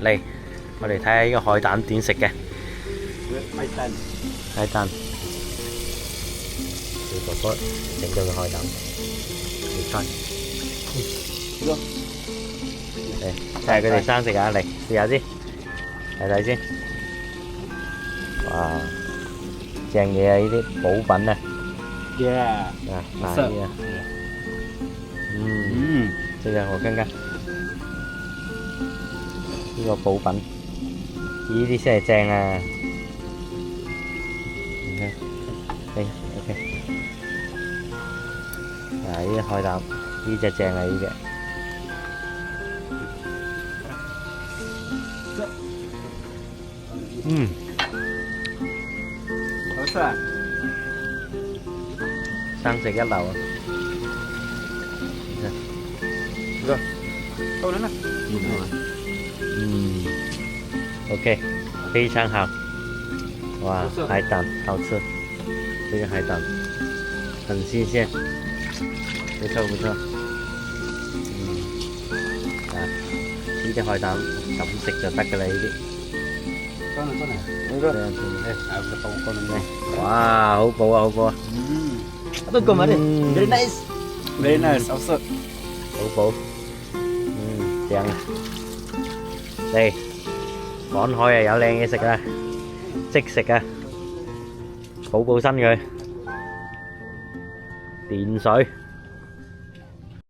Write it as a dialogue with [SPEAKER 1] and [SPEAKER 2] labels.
[SPEAKER 1] 嚟，我哋睇下呢個海膽點食嘅。海膽，小哥哥整咗個海膽，你猜。嚟，睇下佢哋生食啊！嚟試下先，睇睇先。哇，正嘢啊！呢啲補品啊！
[SPEAKER 2] Yeah.
[SPEAKER 1] 啊，大
[SPEAKER 2] Masuk.
[SPEAKER 1] 啲啊！這個我看看，呢個補品，呢啲先係正啊！你看，哎，OK， 啊，呢個海膽，呢隻正啊，呢隻。
[SPEAKER 2] 好食啊！
[SPEAKER 1] 生食一流啊！
[SPEAKER 2] 夠啦，
[SPEAKER 1] OK， 非常好。哇，海膽好吃，這個海膽很新鮮，不錯不錯。啊，呢啲海膽咁食就得㗎啦，呢啲。
[SPEAKER 2] 真係，
[SPEAKER 1] 哇，好補啊，好補啊！Apa
[SPEAKER 2] kemarin? Very nice. Very nice. 好食。
[SPEAKER 1] 好補，正啊！嚟，趕海啊，有靚嘢食啦，即食啊，補補身佢。電水。